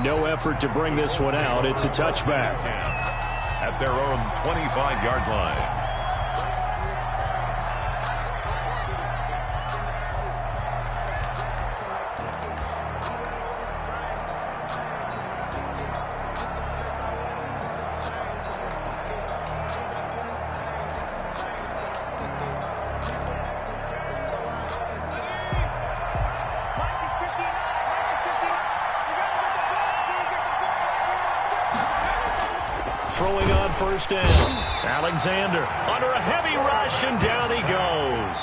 No effort to bring this one out. It's a touchback. At their own 25-yard line. Throwing on first down. Alexander under a heavy rush, and down he goes.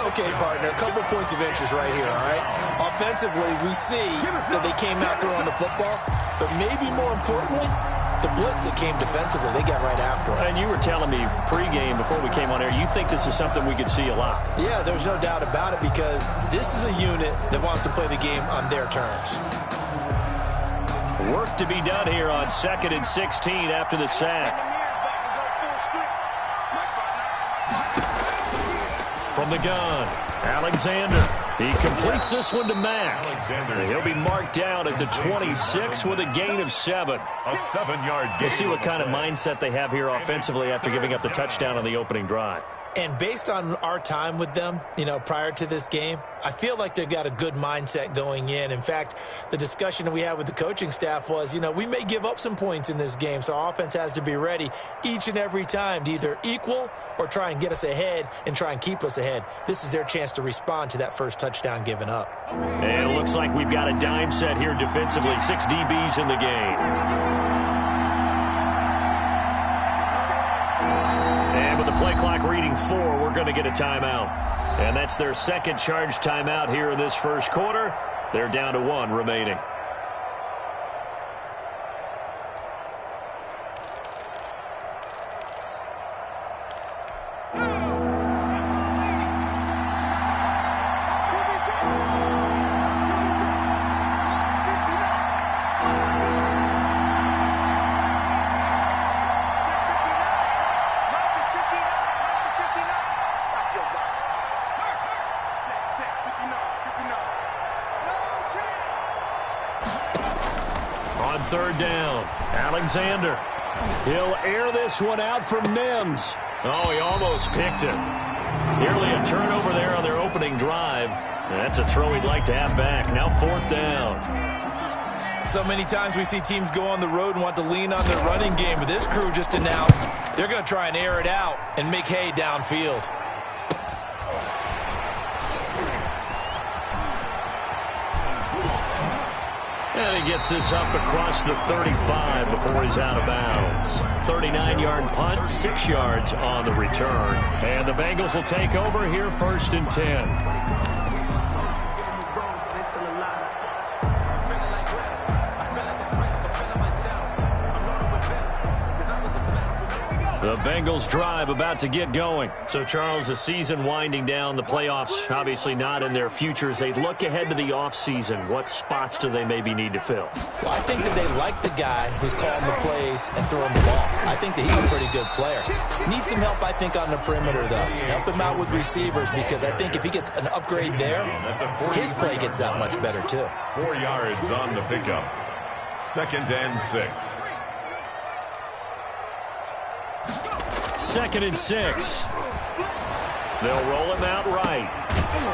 Okay, partner, a couple points of interest right here, all right? Offensively, we see that they came out throwing the football, but maybe more importantly, the blitz that came defensively, they got right after it. And you were telling me pregame before we came on air, you think this is something we could see a lot. Yeah, there's no doubt about it, because this is a unit that wants to play the game on their terms. Work to be done here on 2nd and 16 after the sack. From the gun, Alexander. He completes this one to Mack. He'll be marked down at the 26 with a gain of 7. A 7-yard gain. We'll see what kind of mindset they have here offensively after giving up the touchdown on the opening drive. And based on our time with them, prior to this game, I feel like they've got a good mindset going in. In fact, the discussion that we had with the coaching staff was, we may give up some points in this game, so our offense has to be ready each and every time to either equal or try and get us ahead and try and keep us ahead. This is their chance to respond to that first touchdown given up. And it looks like we've got a dime set here defensively. 6 DBs in the game. And with the play clock reading 4, we're going to get a timeout. And that's their second charge timeout here in this first quarter. They're down to 1 remaining. On 3rd down, Alexander. He'll air this one out from Mims. Oh, he almost picked it. Nearly a turnover there on their opening drive. That's a throw he'd like to have back. Now 4th down. So many times we see teams go on the road and want to lean on their running game, but this crew just announced they're going to try and air it out and make hay downfield. And he gets this up across the 35 before he's out of bounds. 39-yard punt, 6 yards on the return. And the Bengals will take over here 1st and 10. The Bengals drive about to get going. So, Charles, the season winding down, the playoffs obviously not in their future. As they look ahead to the offseason, what spots do they maybe need to fill? Well, I think that they like the guy who's calling the plays and throwing the ball. I think that he's a pretty good player. Needs some help, I think, on the perimeter, though. Help him out with receivers, because I think if he gets an upgrade there, his play gets that much better, too. 4 yards on the pickup. 2nd and 6. 2nd and 6. They'll roll him out right.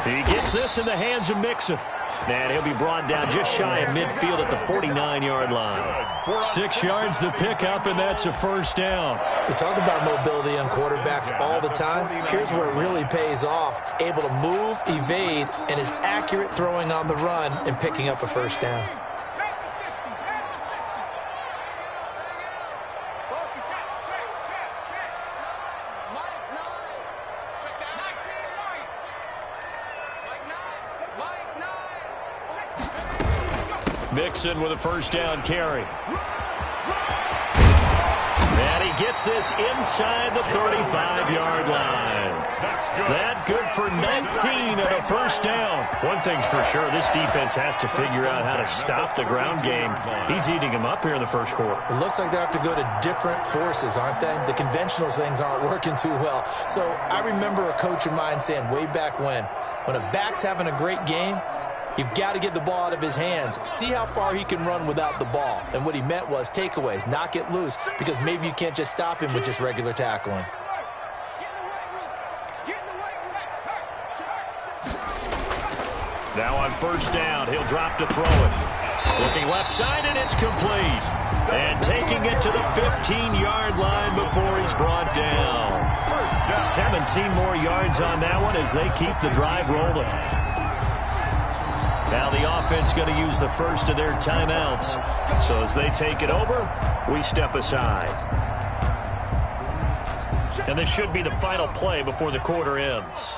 He gets this in the hands of Mixon. And he'll be brought down just shy of midfield at the 49-yard line. 6 yards the pickup, and that's a 1st down. We talk about mobility on quarterbacks all the time. Here's where it really pays off. Able to move, evade, and is accurate throwing on the run and picking up a 1st down. Mixon with a 1st down carry. And he gets this inside the 35-yard line. That good for 19 and a 1st down. One thing's for sure, this defense has to figure out how to stop the ground game. He's eating him up here in the first quarter. It looks like they have to go to different forces, aren't they? The conventional things aren't working too well. So I remember a coach of mine saying way back when a back's having a great game, You've got to get the ball out of his hands. See how far he can run without the ball. And what he meant was takeaways, knock it loose, because maybe you can't just stop him with just regular tackling. Now on first down, he'll drop to throw it. Looking left side, and it's complete. And taking it to the 15-yard line before he's brought down. 17 more yards on that one as they keep the drive rolling. Now the offense going to use the first of their timeouts. So as they take it over, we step aside. And this should be the final play before the quarter ends.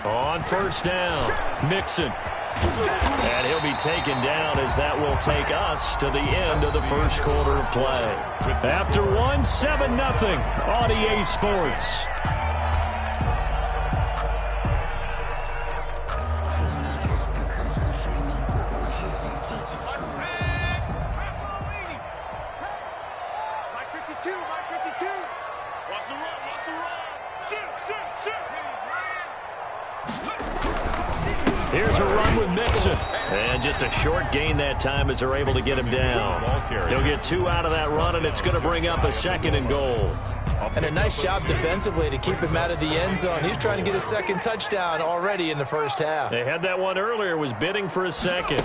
On first down, Mixon. And he'll be taken down as that will take us to the end of the first quarter of play. After 7-0 on EA Sports. Here's a run with Mixon. And just a short gain that time as they're able to get him down. He'll get 2 out of that run, and it's going to bring up a 2nd and goal. And a nice job defensively to keep him out of the end zone. He's trying to get his 2nd touchdown already in the first half. They had that one earlier, was bidding for a 2nd.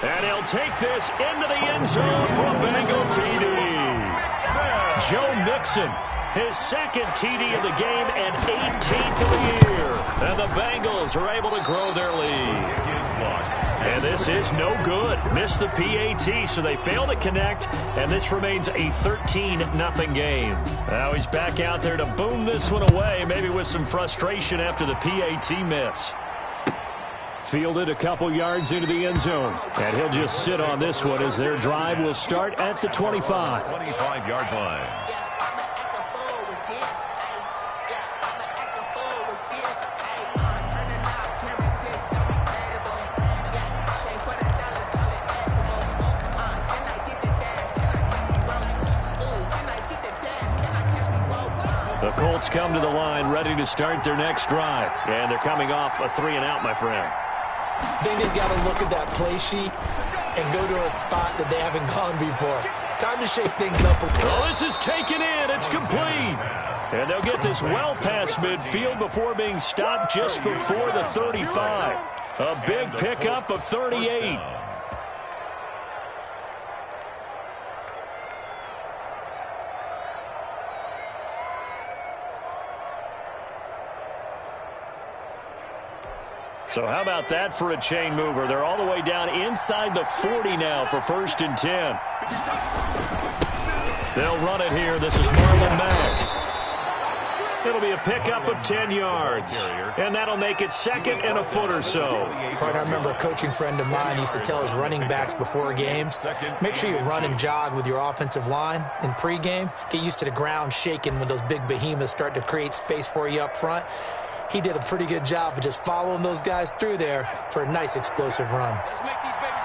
And he'll take this into the end zone for a Bengal TD. Joe Mixon, his 2nd TD of the game and 18th of the year. And the Bengals are able to grow their lead. And this is no good. Missed the PAT, so they fail to connect, and this remains a 13-0 game. Now he's back out there to boom this one away, maybe with some frustration after the PAT miss. Fielded a couple yards into the end zone, and he'll just sit on this one as their drive will start at the 25. 25-yard line. The Colts come to the line ready to start their next drive. And they're coming off a 3-and-out, my friend. I think they've got to look at that play sheet and go to a spot that they haven't gone before. Time to shake things up. Oh, this is taken in. It's complete. And they'll get this well past midfield before being stopped just before the 35. A big pickup of 38. So how about that for a chain mover? They're all the way down inside the 40 now for 1st and 10. They'll run it here. This is Marlon Mack. It'll be a pickup of 10 yards. And that'll make it 2nd and a foot or so. But I remember a coaching friend of mine used to tell his running backs before games, make sure you run and jog with your offensive line in pregame. Get used to the ground shaking when those big behemoths start to create space for you up front. He did a pretty good job of just following those guys through there for a nice explosive run.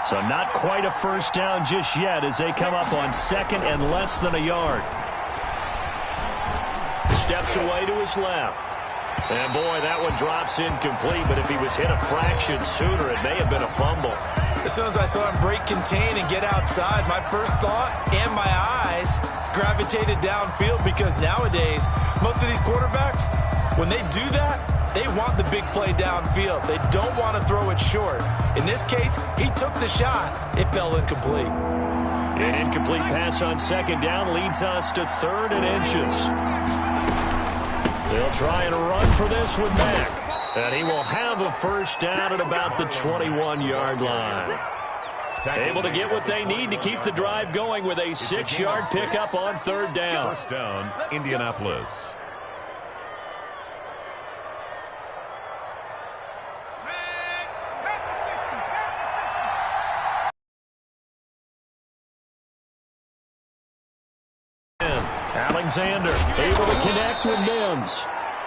So not quite a first down just yet as they come up on 2nd and less than a yard. Steps away to his left. And boy, that one drops incomplete, but if he was hit a fraction sooner, it may have been a fumble. As soon as I saw him break contain and get outside, my first thought and my eyes gravitated downfield, because nowadays, most of these quarterbacks, when they do that, they want the big play downfield. They don't want to throw it short. In this case, he took the shot. It fell incomplete. An incomplete pass on 2nd down leads us to 3rd and inches. They'll try and run for this with Mack. And he will have a first down at about the 21-yard line. Able to get what they need to keep the drive going with a 6-yard pickup on 3rd down. First down, Indianapolis. Alexander able to connect with Mims.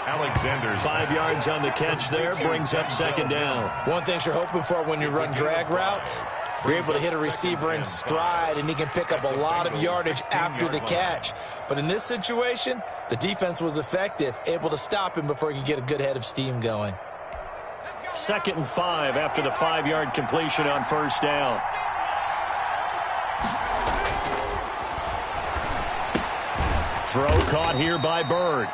Alexander's 5 yards on the catch there, brings up 2nd down. One thing you're hoping for when you run drag routes You're able to hit a receiver in stride, and he can pick up a lot of yardage after the catch. But in this situation, the defense was effective, able to stop him before he could get a good head of steam going. 2nd and 5 after the 5-yard completion on first down. Throw caught here by Bird.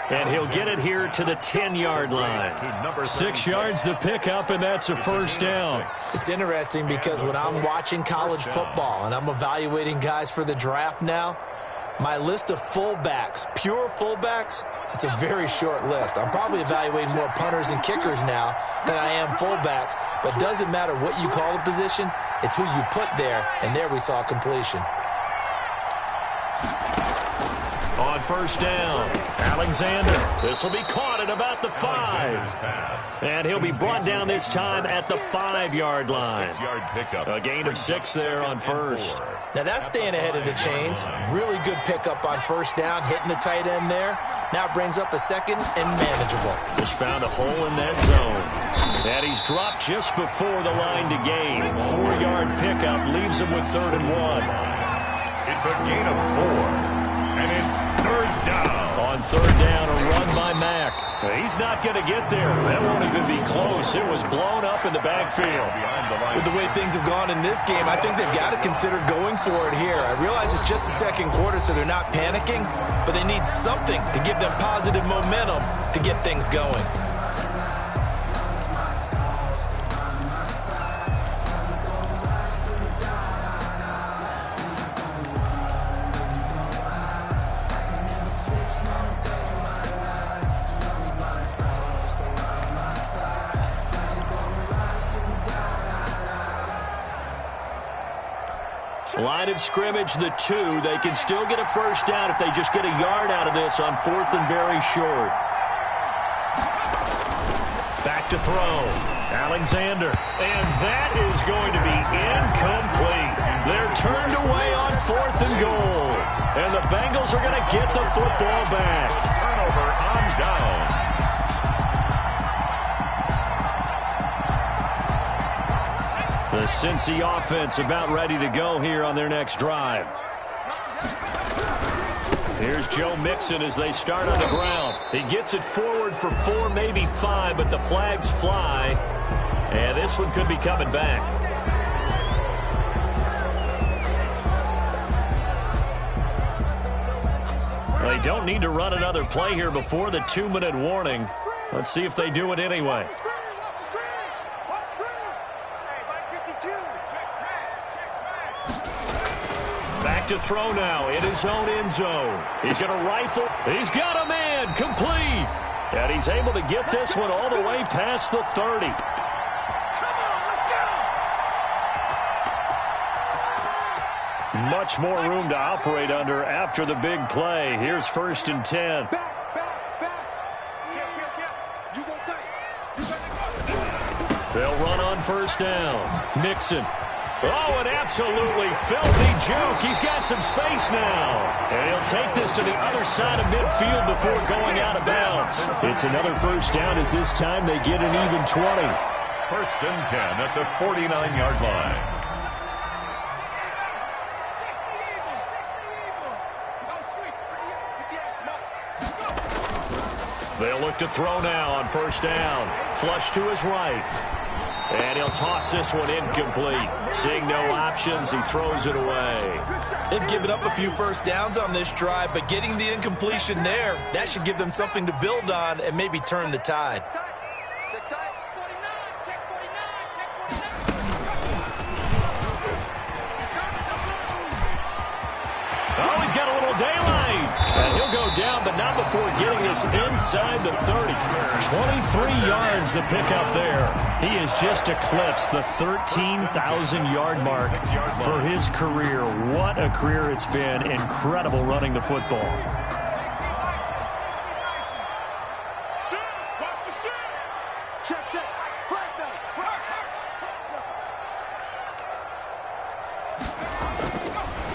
And he'll get it here to the 10-yard line. 6 yards the pickup, and that's a first down. It's interesting because when I'm watching college football and I'm evaluating guys for the draft now, my list of fullbacks, pure fullbacks, it's a very short list. I'm probably evaluating more punters and kickers now than I am fullbacks, but it doesn't matter what you call the position, it's who you put there, and there we saw completion. On first down, Alexander. This will be caught at about the 5. And he'll be brought down this time at the 5-yard line. A gain of 6 there on first. Now that's staying ahead of the chains. Really good pickup on first down, hitting the tight end there. Now it brings up a second and manageable. Just found a hole in that zone. And he's dropped just before the line to gain. 4-yard pickup leaves him with 3rd and 1. It's a gain of 4. And it's 3rd down. On 3rd down, a run by Mack. He's not going to get there. That won't even be close. It was blown up in the backfield. With the way things have gone in this game, I think they've got to consider going for it here. I realize it's just the 2nd quarter, so they're not panicking, but they need something to give them positive momentum to get things going. Line of scrimmage, the 2. They can still get a first down if they just get a yard out of this on 4th and very short. Back to throw. Alexander. And that is going to be incomplete. They're turned away on 4th and goal. And the Bengals are going to get the football back. Turnover on down. The Cincy offense about ready to go here on their next drive. Here's Joe Mixon as they start on the ground. He gets it forward for 4, maybe 5, but the flags fly. And this one could be coming back. They don't need to run another play here before the 2-minute warning. Let's see if they do it anyway. Back to throw now in his own end zone. He's going to rifle. He's got a man complete. And he's able to get this one all the way past the 30. Much more room to operate under after the big play. Here's 1st and 10. They'll run on first down. Mixon. Oh, an absolutely filthy joke. He's got some space now. And he'll take this to the other side of midfield before going out of bounds. It's another first down as this time they get an even 20. 1st and 10 at the 49-yard line. They'll look to throw now on first down. Flush to his right. And he'll toss this one incomplete. Seeing no options, he throws it away. They've given up a few first downs on this drive, but getting the incompletion there, that should give them something to build on and maybe turn the tide. Oh, he's got a little daylight. And he'll go down, but not before getting this inside the 30. 23 yards the pickup there. He has just eclipsed the 13,000-yard mark for his career. What a career it's been. Incredible running the football.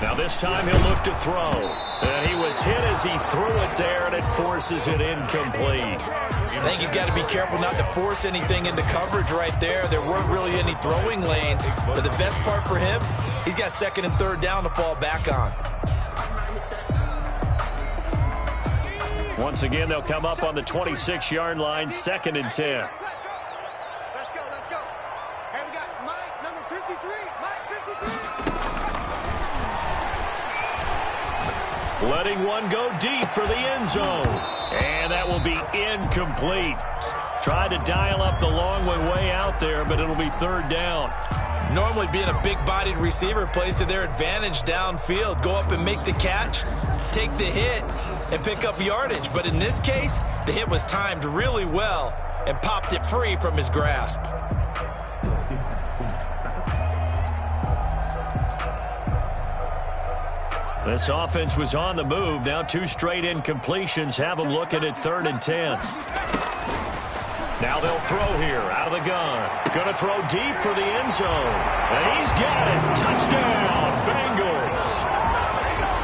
Now this time he'll look to throw. And he was hit as he threw it there, and it forces it incomplete. I think he's got to be careful not to force anything into coverage right there. There weren't really any throwing lanes, but the best part for him, he's got second and third down to fall back on. Once again, they'll come up on the 26-yard line, 2nd and 10. Let's go, let's go. Hey, we got Mike, number 53. Mike, 53. Letting one go deep for the end zone. And that will be incomplete. Tried to dial up the long one way out there, but it'll be 3rd down. Normally being a big-bodied receiver plays to their advantage downfield. Go up and make the catch, take the hit, and pick up yardage. But in this case, the hit was timed really well and popped it free from his grasp. This offense was on the move. Now 2 straight incompletions have them looking at 3rd and 10. Now they'll throw here out of the gun. Going to throw deep for the end zone. And he's got it. Touchdown, Bengals.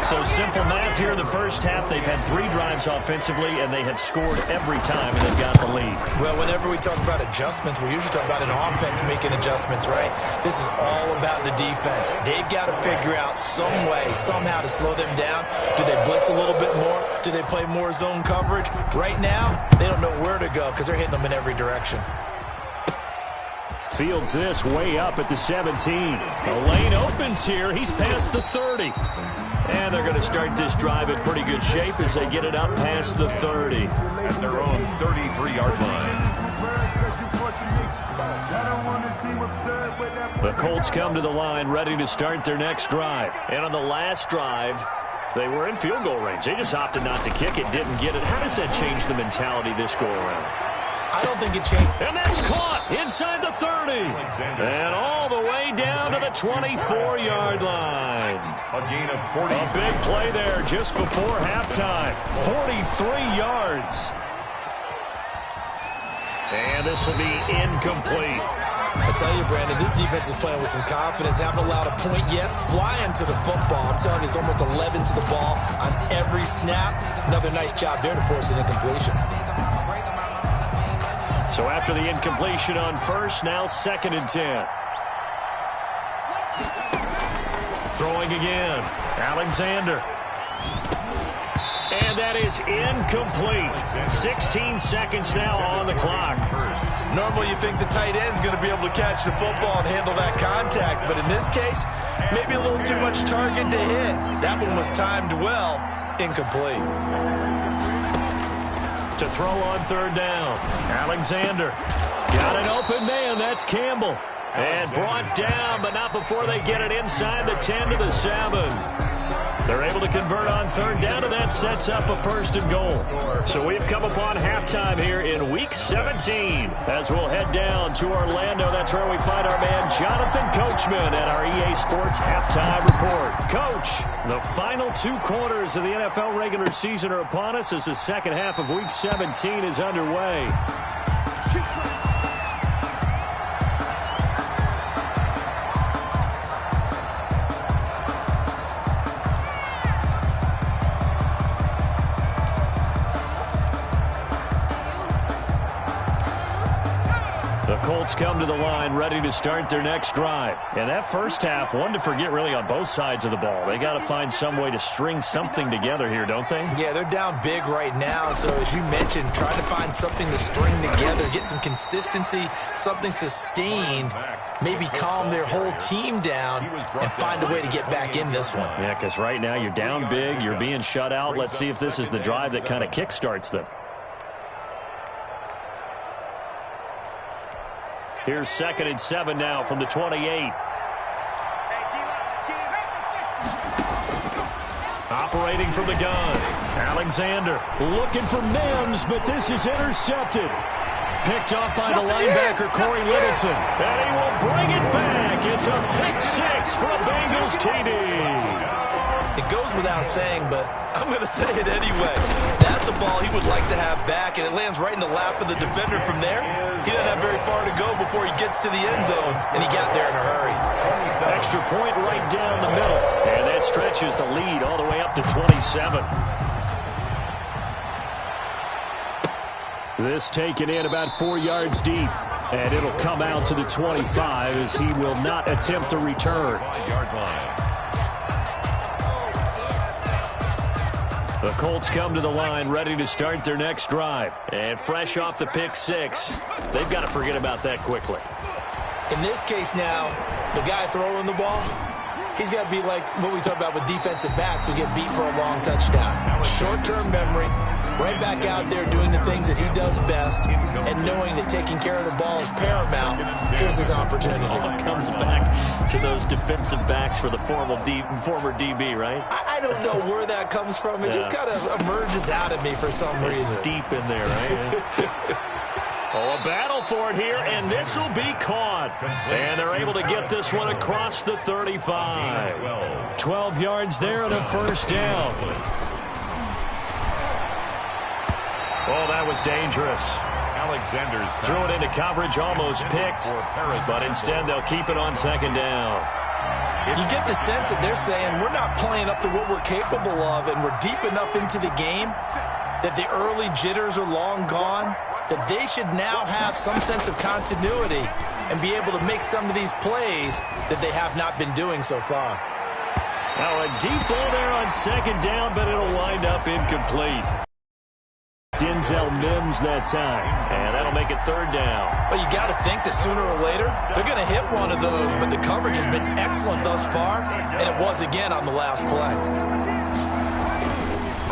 So simple math here in the first half. They've had 3 drives offensively, and they have scored every time, and they've got the lead. Well, whenever we talk about adjustments, we usually talk about an offense making adjustments, right? This is all about the defense. They've got to figure out some way, somehow to slow them down. Do they blitz a little bit more? Do they play more zone coverage? Right now, they don't know where to go because they're hitting them in every direction. Fields this way up at the 17. The lane opens here. He's past the 30. And they're going to start this drive in pretty good shape as they get it up past the 30. At their own 33-yard line. The Colts come to the line ready to start their next drive. And on the last drive, they were in field goal range. They just opted not to kick it, didn't get it. How does that change the mentality this go around? I don't think it changed. And that's caught inside the 30. And all the way down to the 24-yard line. A gain of 40. A big play there just before halftime. 43 yards. And this will be incomplete. I tell you, Brandon, this defense is playing with some confidence. Haven't allowed a point yet. Flying to the football. I'm telling you, it's almost 11 to the ball on every snap. Another nice job there to force an incompletion. So after the incompletion on first, now 2nd and 10. Throwing again. Alexander. And that is incomplete. 16 seconds now on the clock. Normally you think the tight end's going to be able to catch the football and handle that contact, but in this case, maybe a little too much target to hit. That one was timed well. Incomplete. To throw on 3rd down. Alexander. Got an open man. That's Campbell. And brought down, but not before they get it inside the 10 to the 7. They're able to convert on 3rd down, and that sets up a 1st and goal. So we've come upon halftime here in Week 17. As we'll head down to Orlando, that's where we find our man Jonathan Coachman at our EA Sports Halftime Report. Coach, the final 2 quarters of the NFL regular season are upon us as the second half of Week 17 is underway. Colts come to the line ready to start their next drive. And that first half, one to forget really on both sides of the ball. They got to find some way to string something together here, don't they? Yeah, they're down big right now. So as you mentioned, trying to find something to string together, get some consistency, something sustained, maybe calm their whole team down and find a way to get back in this one. Yeah, because right now you're down big, you're being shut out. Let's see if this is the drive that kind of kickstarts them. Here's 2nd and 7 now from the 28. Operating from the gun. Alexander looking for Mims, but this is intercepted. Picked off by the linebacker, Corey Littleton. And he will bring it back. It's a pick 6 for a Bengals TD. It goes without saying, but I'm going to say it anyway. That's a ball he would like to have back, and it lands right in the lap of the defender from there. He doesn't have very far to go before he gets to the end zone, and he got there in a hurry. Extra point right down the middle, and that stretches the lead all the way up to 27. This taken in about 4 yards deep. And it'll come out to the 25 as he will not attempt to return. 5-yard line. The Colts come to the line ready to start their next drive. And fresh off the pick six, they've got to forget about that quickly. In this case now, the guy throwing the ball, he's got to be like what we talk about with defensive backs who get beat for a long touchdown. Short-term memory, right back out there doing the things that he does best, and knowing that taking care of the ball is paramount. Here's his opportunity. All comes back to those defensive backs for the former DB, right? I don't know where that comes from. It just kind of emerges out of me for some reason. It's deep in there, right? Oh, a battle for it here, and this will be caught. And they're able to get this one across the 35. 12 yards there and a first down. Oh, that was dangerous. Alexander's threw it into coverage, almost picked, but instead they'll keep it on second down. You get the sense that they're saying we're not playing up to what we're capable of, and we're deep enough into the game that the early jitters are long gone, that they should now have some sense of continuity and be able to make some of these plays that they have not been doing so far. Now a deep ball there on second down, but it'll wind up incomplete. Denzel Mims that time, and that'll make it third down. Well, you got to think that sooner or later they're going to hit one of those, but the coverage has been excellent thus far, and it was again on the last play.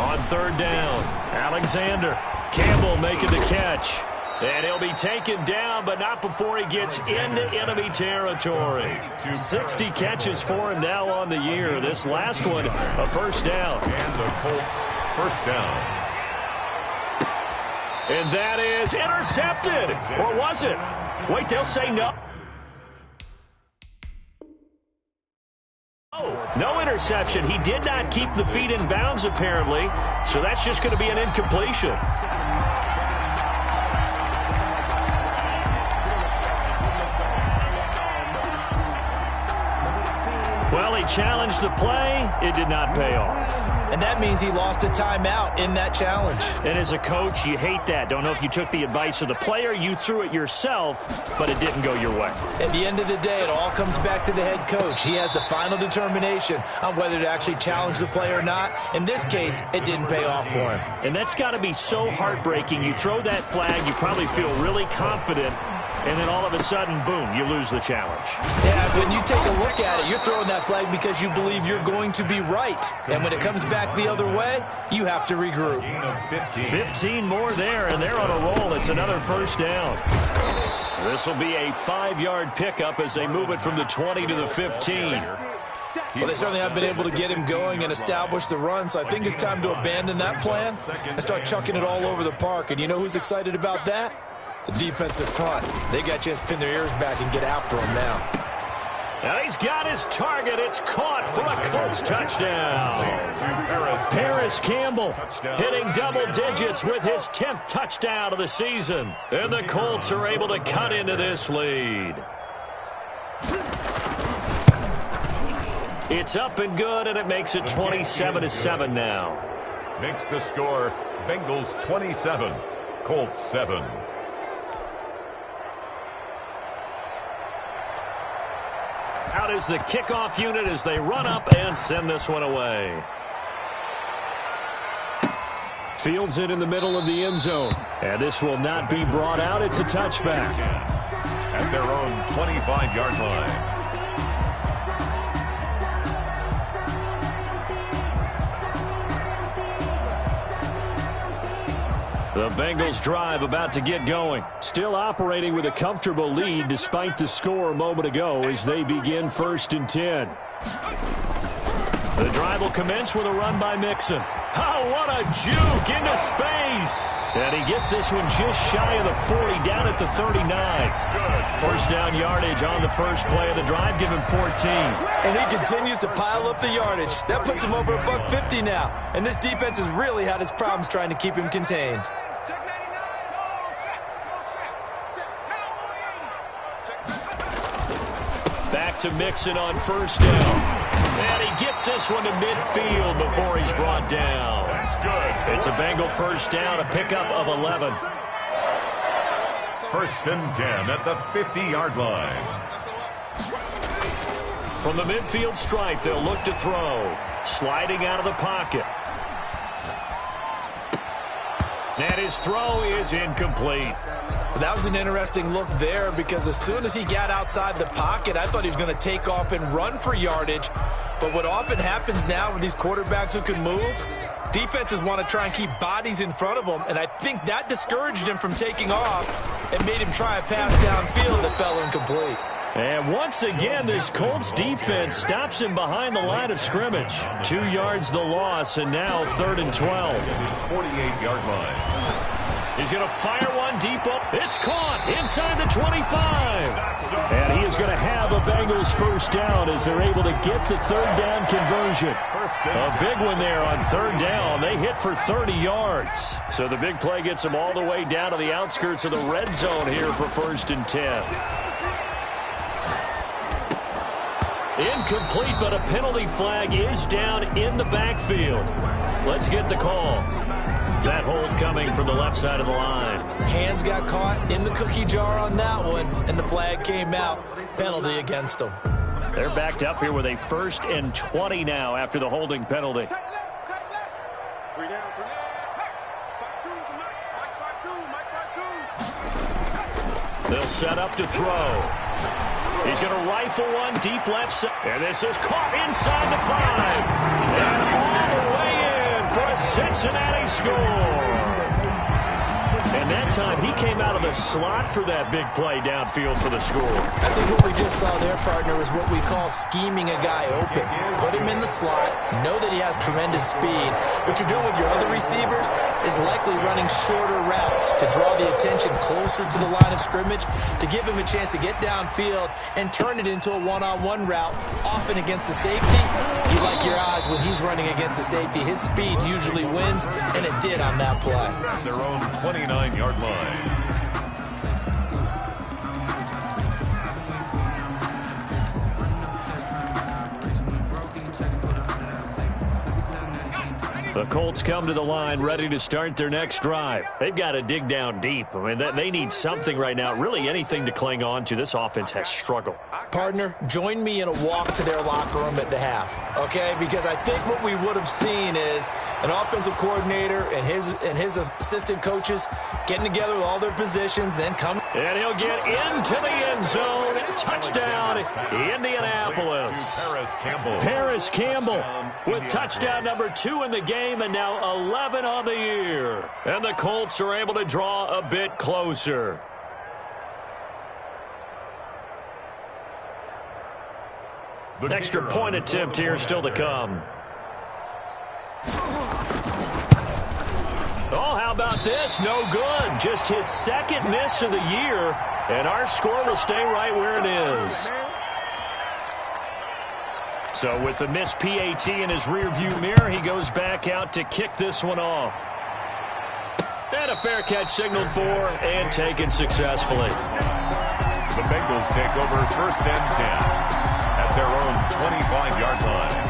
On third down, Alexander. Campbell making the catch. And he'll be taken down, but not before he gets into enemy territory. 60 catches for him now on the year. This last one, a first down. And the Colts, first down. And that is intercepted. Or was it? Wait, they'll say no. Oh, no interception. He did not keep the feet in bounds, apparently. So that's just going to be an incompletion. Well, he challenged the play. It did not pay off. And that means he lost a timeout in that challenge. And as a coach, you hate that. Don't know if you took the advice of the player. You threw it yourself, but it didn't go your way. At the end of the day, it all comes back to the head coach. He has the final determination on whether to actually challenge the play or not. In this case, it didn't pay off for him. And that's got to be so heartbreaking. You throw that flag, you probably feel really confident, and then all of a sudden, boom, you lose the challenge. Yeah, when you take a look at it, you're throwing that flag because you believe you're going to be right. And when it comes back the other way, you have to regroup. 15 more there, and they're on a roll. It's another first down. This will be a 5-yard pickup as they move it from the 20 to the 15. Well, they certainly have been able to get him going and establish the run, so I think it's time to abandon that plan and start chucking it all over the park. And you know who's excited about that? The defensive front. They got to just pin their ears back and get after him now. And he's got his target. It's caught for a Colts touchdown. Paris Campbell hitting double digits with his 10th touchdown of the season. And the Colts are able to cut into this lead. It's up and good, and it makes it 27-7 now. Makes the score Bengals 27, Colts 7. Out is the kickoff unit as they run up and send this one away. Fields it in the middle of the end zone. And this will not be brought out. It's a touchback. At their own 25-yard line. The Bengals drive about to get going. Still operating with a comfortable lead despite the score a moment ago as they begin 1st and 10. The drive will commence with a run by Mixon. Oh, what a juke into space. And he gets this one just shy of the 40, down at the 39. First down yardage on the first play of the drive, give him 14. And he continues to pile up the yardage. That puts him over $150 now. And this defense has really had its problems trying to keep him contained. Back to Mixon on first down. And he gets this one to midfield before he's brought down. That's good. It's a Bengal first down, a pickup of 11. First and 10 at the 50-yard line. From the midfield stripe, they'll look to throw. Sliding out of the pocket. And his throw is incomplete. That was an interesting look there because as soon as he got outside the pocket, I thought he was going to take off and run for yardage. But what often happens now with these quarterbacks who can move, defenses want to try and keep bodies in front of them, and I think that discouraged him from taking off and made him try a pass downfield that fell incomplete. And once again, this Colts defense stops him behind the line of scrimmage. 2 yards the loss, and now 3rd and 12. His 48-yard line. He's going to fire one deep up. It's caught inside the 25. And he is going to have a Bengals first down as they're able to get the 3rd down conversion. A big one there on 3rd down. They hit for 30 yards. So the big play gets them all the way down to the outskirts of the red zone here for 1st and 10. Incomplete, but a penalty flag is down in the backfield. Let's get the call. That hold coming from the left side of the line. Hands got caught in the cookie jar on that one, and the flag came out. Penalty against them. They're backed up here with a 1st and 20 now after the holding penalty. They'll set up to throw. He's going to rifle one deep left side. And this is caught inside the 5. And all the way in for a Cincinnati score. And that time he came out of the slot for that big play downfield for the score. I think what we just saw there, partner, is what we call scheming a guy open. Put him in the slot, know that he has tremendous speed. What you're doing with your other receivers is likely running shorter routes to draw the attention closer to the line of scrimmage, to give him a chance to get downfield and turn it into a one-on-one route, often against the safety. You like your odds when he's running against the safety. His speed usually wins, and it did on that play. Their own 29-yard line. The Colts come to the line ready to start their next drive. They've got to dig down deep. I mean, they need something right now, really anything to cling on to. This offense has struggled. Partner, join me in a walk to their locker room at the half, okay? Because I think what we would have seen is an offensive coordinator and his assistant coaches getting together with all their positions, then come. And he'll get into the end zone. Touchdown, Indianapolis. Paris Campbell with touchdown number 2 in the game, and now 11 on the year. And the Colts are able to draw a bit closer. Extra point attempt here still to come. Oh, how about this? No good. Just his 2nd miss of the year, and our score will stay right where it is. So with the missed PAT in his rearview mirror, he goes back out to kick this one off. And a fair catch signaled for and taken successfully. The Bengals take over 1st and 10 at their own 25-yard line.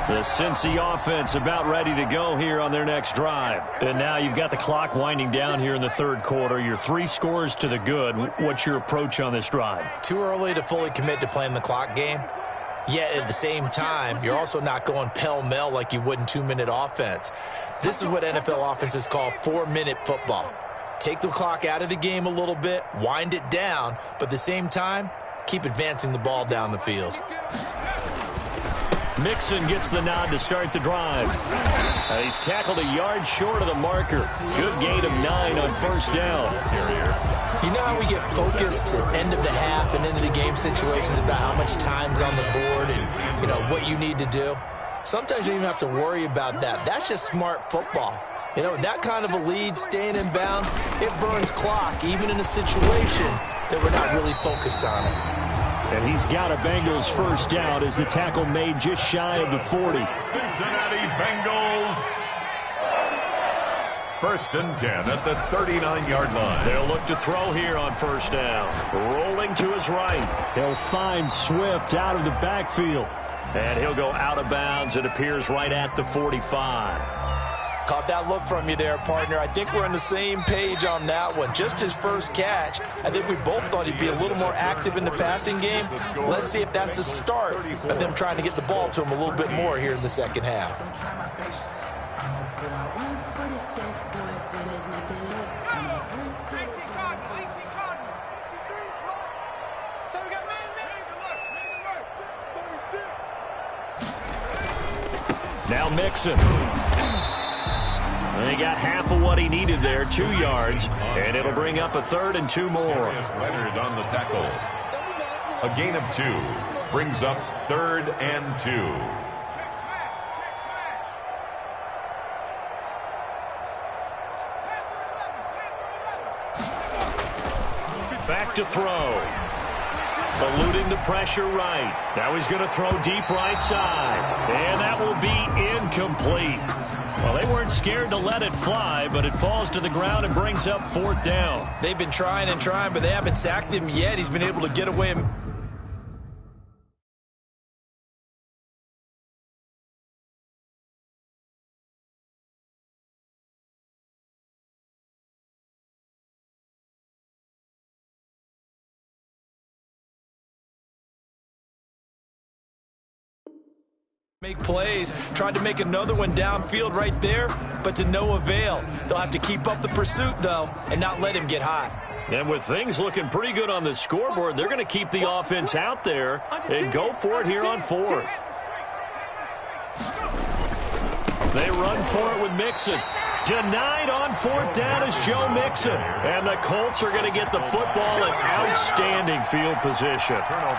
The Cincy offense about ready to go here on their next drive. And now you've got the clock winding down here in the 3rd quarter. You're 3 scores to the good. What's your approach on this drive? Too early to fully commit to playing the clock game. Yet at the same time, you're also not going pell-mell like you would in 2-minute offense. This is what NFL offenses call 4-minute football. Take the clock out of the game a little bit, wind it down, but at the same time, keep advancing the ball down the field. Mixon gets the nod to start the drive. He's tackled a yard short of the marker. Good gain of 9 on 1st down. You know how we get focused at end of the half and into the game situations about how much time's on the board and, you know, what you need to do? Sometimes you don't even have to worry about that. That's just smart football. You know, that kind of a lead, staying in bounds, it burns clock, even in a situation that we're not really focused on it. And he's got a Bengals first down as the tackle made just shy of the 40. Cincinnati Bengals. 1st and 10 at the 39-yard line. They'll look to throw here on 1st down. Rolling to his right. He'll find Swift out of the backfield. And he'll go out of bounds. It appears right at the 45. Caught that look from you there, partner. I think we're on the same page on that one. Just his first catch. I think we both thought he'd be a little more active in the passing game. Let's see if that's the start of them trying to get the ball to him a little bit more here in the second half. Now Mixon. And he got half of what he needed there, 2 yards, and it'll bring up a 3rd and 2 more. Leonard on the tackle. A gain of 2 brings up 3rd and 2. Back to throw. Eluding the pressure right. Now he's going to throw deep right side. And that will be incomplete. Well, they weren't scared to let it fly, but it falls to the ground and brings up 4th down. They've been trying and trying, but they haven't sacked him yet. He's been able to get away. Make plays, tried to make another one downfield right there, but to no avail. They'll have to keep up the pursuit, though, and not let him get hot. And with things looking pretty good on the scoreboard, they're going to keep the offense out there and go for it here on 4th. They run for it with Mixon. Denied on 4th down is Joe Mixon. And the Colts are going to get the football in outstanding field position.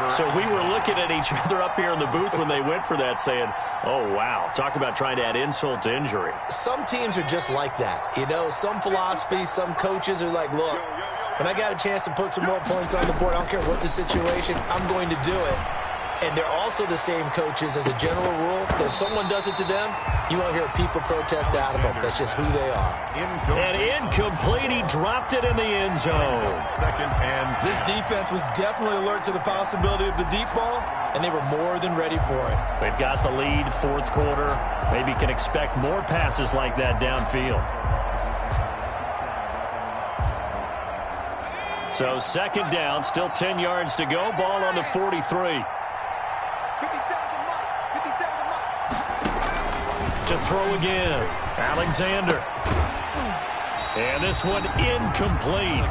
So we were looking at each other up here in the booth when they went for that saying, oh, wow, talk about trying to add insult to injury. Some teams are just like that. You know, some philosophies, some coaches are like, look, when I got a chance to put some more points on the board, I don't care what the situation, I'm going to do it. And they're also the same coaches as a general rule that if someone does it to them, you won't hear people protest out of them. That's just who they are. And incomplete. He dropped it in the end zone. This defense was definitely alert to the possibility of the deep ball, and they were more than ready for it. They've got the lead, 4th quarter. Maybe can expect more passes like that downfield. So 2nd down, still 10 yards to go. Ball on the 43. To throw again, Alexander. And this one incomplete.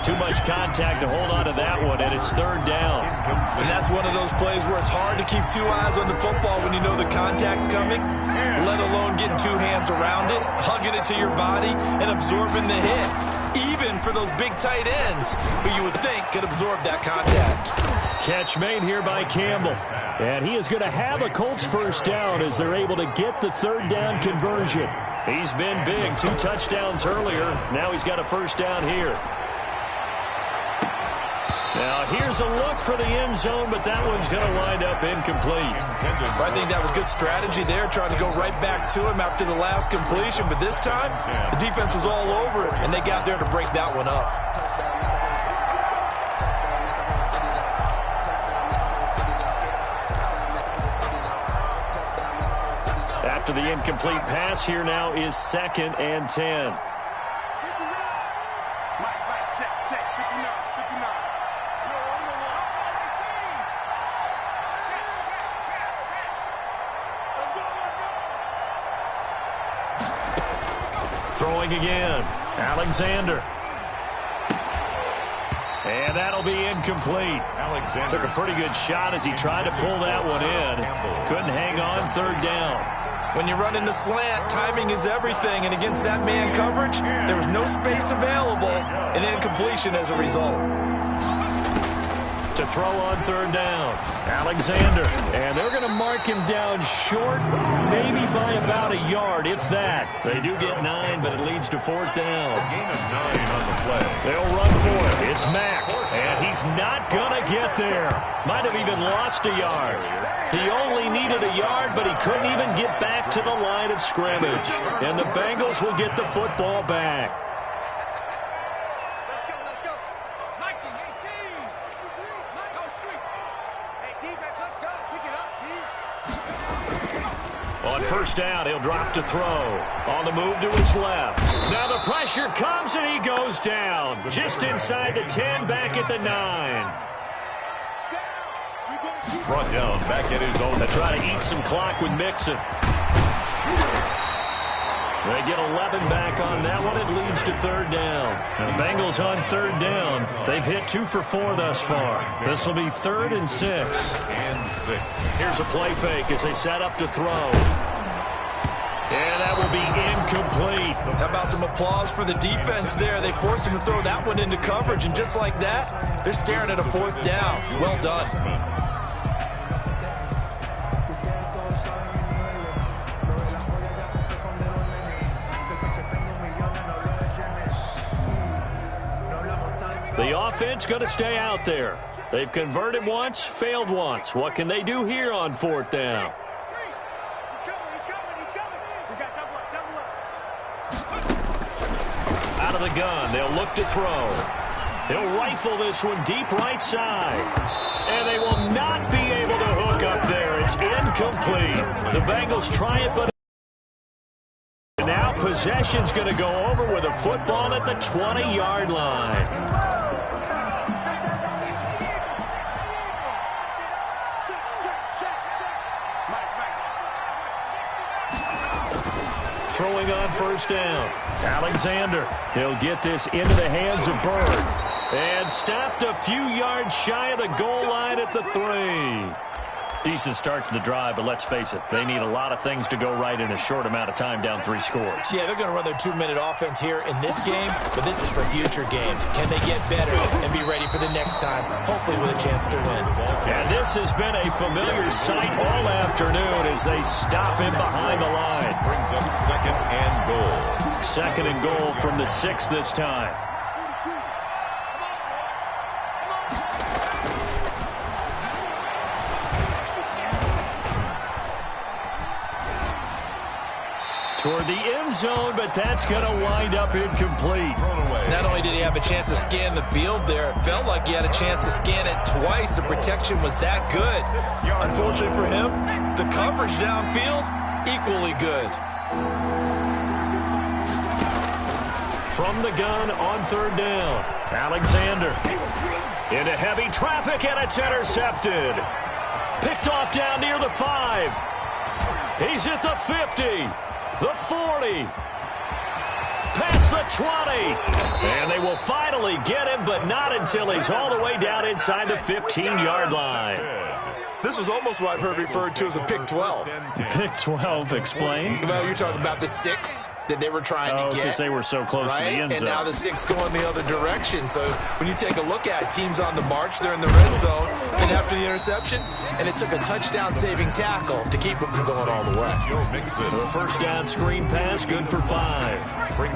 Too much contact to hold on to that one, and it's 3rd down. And that's one of those plays where it's hard to keep 2 eyes on the football when you know the contact's coming, let alone getting 2 hands around it, hugging it to your body, and absorbing the hit. Even for those big tight ends who you would think could absorb that contact. Catch made here by Campbell. And he is going to have a Colts 1st down as they're able to get the 3rd down conversion. He's been big, 2 touchdowns earlier. Now he's got a 1st down here. Now here's a look for the end zone, but that one's going to wind up incomplete. I think that was good strategy there, trying to go right back to him after the last completion. But this time, the defense was all over it, and they got there to break that one up. After the incomplete pass, here now is 2nd and 10. Throwing again, Alexander. And that'll be incomplete. Alexander took a pretty good shot as he tried to pull that one in. Couldn't hang on, 3rd down. When you run in the slant, timing is everything, and against that man coverage, there was no space available, and incompletion as a result. To throw on 3rd down, Alexander. And they're going to mark him down short, maybe by about a yard, if that. They do get 9, but it leads to 4th down. A gain of 9 on the play. They'll run for it. It's Mack, and he's not going to get there. Might have even lost a yard. He only needed a yard, but he couldn't even get back to the line of scrimmage. And the Bengals will get the football back. On first down, he'll drop to throw. On the move to his left. Now the pressure comes and he goes down. Just inside the 10, back at the 9. Brought down back at his own. They try to eat some clock with Mixon. They get 11 back on that one. It leads to third down. And the Bengals on third down. They've hit 2 for 4 thus far. This will be 3rd and 6. Here's a play fake as they set up to throw. And that will be incomplete. How about some applause for the defense there? They forced him to throw that one into coverage, and just like that, they're staring at a 4th down. Well done. The offense going to stay out there. They've converted once, failed once. What can they do here on 4th down? Out of the gun, they'll look to throw. He'll rifle this one deep right side. And they will not be able to hook up there. It's incomplete. The Bengals try it, but now possession's going to go over with a football at the 20-yard line. Throwing on first down. Alexander. He'll get this into the hands of Bird. And stopped a few yards shy of the goal line at the 3. Decent start to the drive, but let's face it, they need a lot of things to go right in a short amount of time down 3 scores. Yeah, they're going to run their 2-minute offense here in this game, but this is for future games. Can they get better and be ready for the next time, hopefully with a chance to win? And this has been a familiar sight all afternoon as they stop him behind the line. Brings up 2nd and goal. 2nd and goal from the 6 this time. Toward the end zone, but that's going to wind up incomplete. Not only did he have a chance to scan the field there, it felt like he had a chance to scan it twice. The protection was that good. Unfortunately for him, the coverage downfield, equally good. From the gun on 3rd down, Alexander into heavy traffic, and it's intercepted. Picked off down near the 5. He's at the 50. The 40. Past the 20. And they will finally get him, but not until he's all the way down inside the 15-yard line. This was almost what I've heard referred to as a pick 12. Pick 12, explain. Well, you're talking about the 6 that they were trying to get. Because they were so close to the end zone. And now the 6 going the other direction. So when you take a look at teams on the march, they're in the red zone. And after the interception, and it took a touchdown-saving tackle to keep them from going all the way. The first down screen pass, good for 5.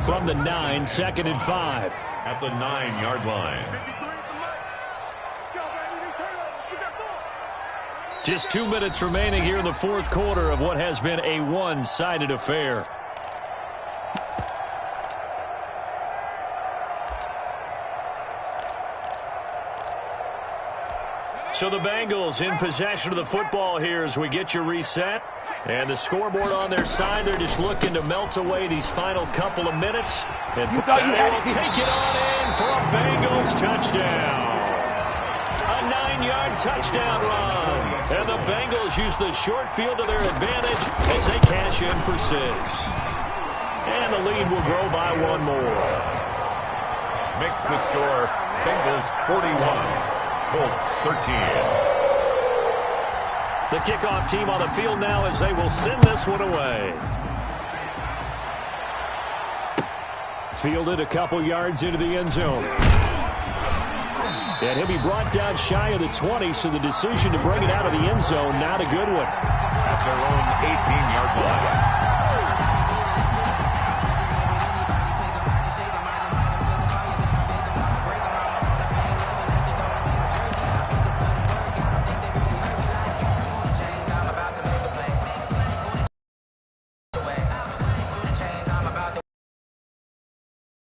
From the 9, 2nd and 5. At the 9-yard line. Just 2 minutes remaining here in the 4th quarter of what has been a one-sided affair. So the Bengals in possession of the football here as we get you reset. And the scoreboard on their side, they're just looking to melt away these final couple of minutes. And they will take it on in for a Bengals touchdown. A 9-yard touchdown run. And the Bengals use the short field to their advantage as they cash in for 6. And the lead will grow by 1 more. Makes the score Bengals 41. Colts 13. The kickoff team on the field now as they will send this one away. Fielded a couple yards into the end zone. And he'll be brought down shy of the 20, so the decision to bring it out of the end zone, not a good one. At their own 18-yard line.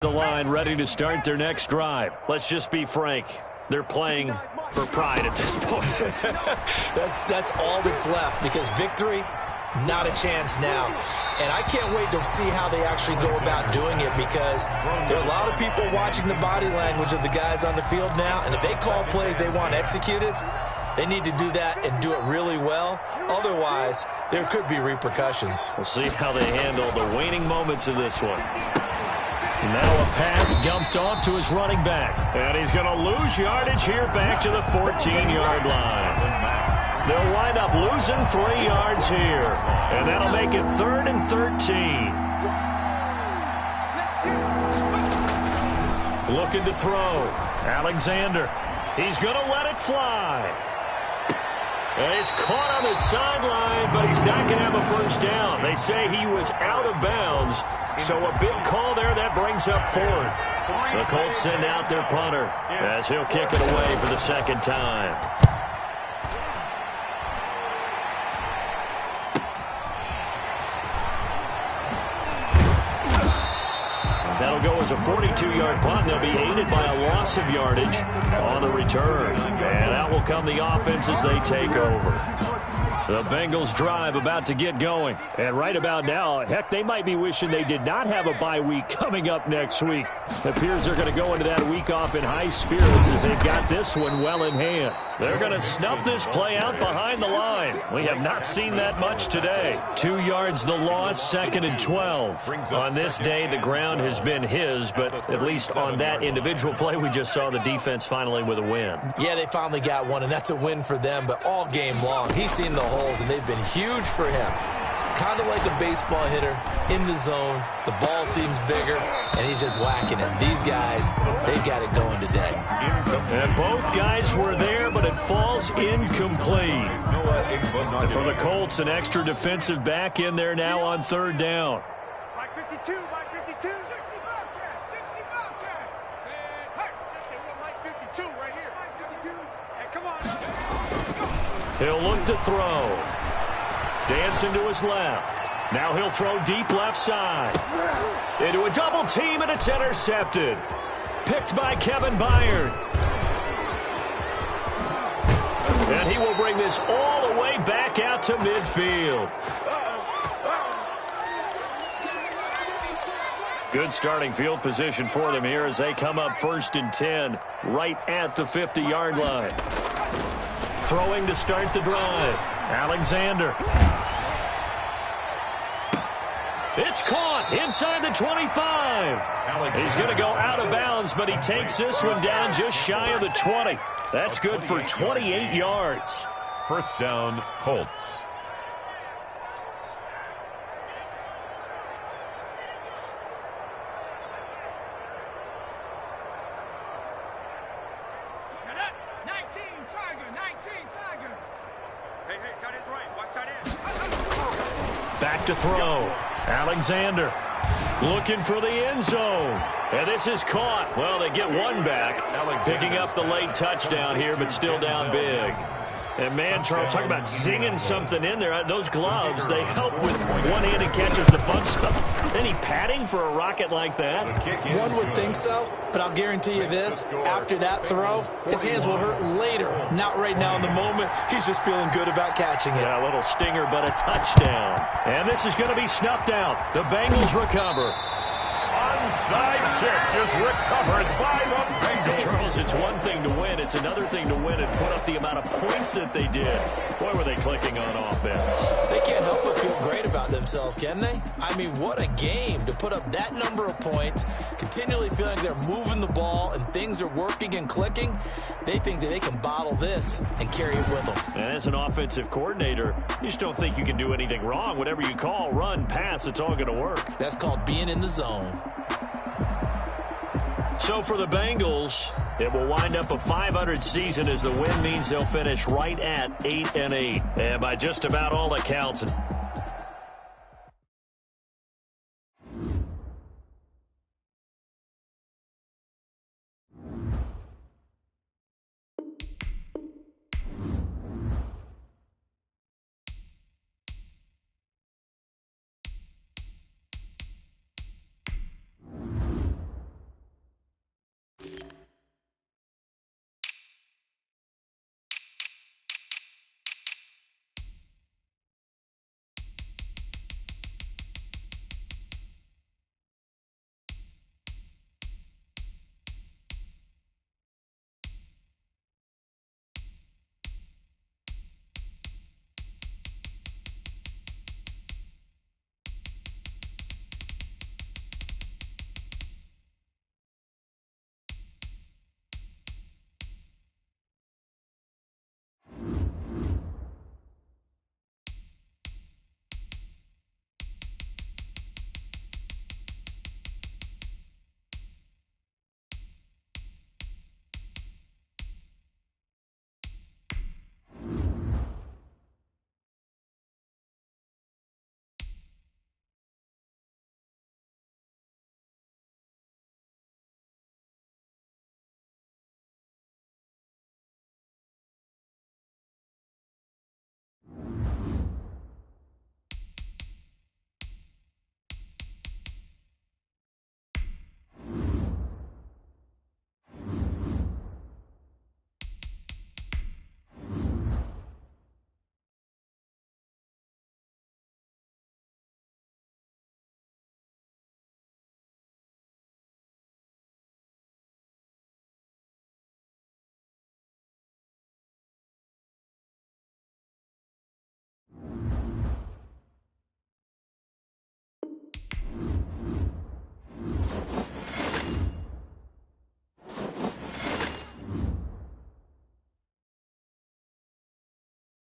The line ready to start their next drive. Let's just be frank. They're playing for pride at this point. That's all that's left, because victory Not a chance now. And I can't wait to see how they actually go about doing it, because there are a lot of people watching the body language of the guys on the field now, and if they call plays they want executed, they need to do that and do it really well. Otherwise, there could be repercussions. We'll see how they handle the waning moments of this one. Now a pass dumped off to his running back. And he's going to lose yardage here back to the 14-yard line. They'll wind up losing 3 yards here. And that'll make it 3rd and 13. Looking to throw. Alexander. He's going to let it fly. And he's caught on the sideline, but he's not going to have a first down. They say he was out of bounds. So a big call there. That brings up 4th. The Colts send out their punter as he'll kick it away for the 2nd time. That'll go as a 42-yard punt. They'll be aided by a loss of yardage on the return. And out will come the offense as they take over. The Bengals drive about to get going. And right about now, heck, they might be wishing they did not have a bye week coming up next week. It appears they're going to go into that week off in high spirits as they've got this one well in hand. They're going to snuff this play out behind the line. We have not seen that much today. 2 yards the loss, 2nd and 12. On this day, the ground has been his, but at least on that individual play, we just saw the defense finally with a win. Yeah, they finally got one, and that's a win for them, but all game long, he's seen the holes, and they've been huge for him. Kind of like a baseball hitter in the zone. The ball seems bigger, and he's just whacking it. These guys, they've got it going today. And both guys were there, but it falls incomplete. And for the Colts, an extra defensive back in there now on 3rd down. Mike 52, Mike 52. 60 Bobcat, 60 Bobcat. Hey, Mike 52 right here. Mike 52. Hey, come on. He'll look to throw. Dancing to his left. Now he'll throw deep left side. Into a double team, and it's intercepted. Picked by Kevin Byard. And he will bring this all the way back out to midfield. Good starting field position for them here as they come up 1st and 10 right at the 50-yard line. Throwing to start the drive. Alexander. It's caught inside the 25. He's going to go out of bounds, but he takes this one down just shy of the 20. That's good for 28 yards. 1st down, Colts. Back to throw. Alexander looking for the end zone. And this is caught. Well, they get one back. Picking up the late touchdown here, but still down big. And, man, Charles, talk about singing something in there. Those gloves, they help with one-handed catches, the fun stuff. Any padding for a rocket like that? One would think so, but I'll guarantee you this. After that throw, his hands will hurt later. Not right now in the moment. He's just feeling good about catching it. Yeah, a little stinger, but a touchdown. And this is going to be snuffed out. The Bengals recover. Onside kick is recovered by the Bengals. Charles, it's one thing to win. It's another thing to win and put up the amount of points that they did. Boy, were they clicking on offense. They can't help but feel great about themselves, can they? I mean, what a game to put up that number of points, continually feeling like they're moving the ball and things are working and clicking. They think that they can bottle this and carry it with them. And as an offensive coordinator, you just don't think you can do anything wrong. Whatever you call, run, pass, it's all going to work. That's called being in the zone. So for the Bengals, it will wind up a .500 season as the win means they'll finish right at 8-8. And by just about all accounts,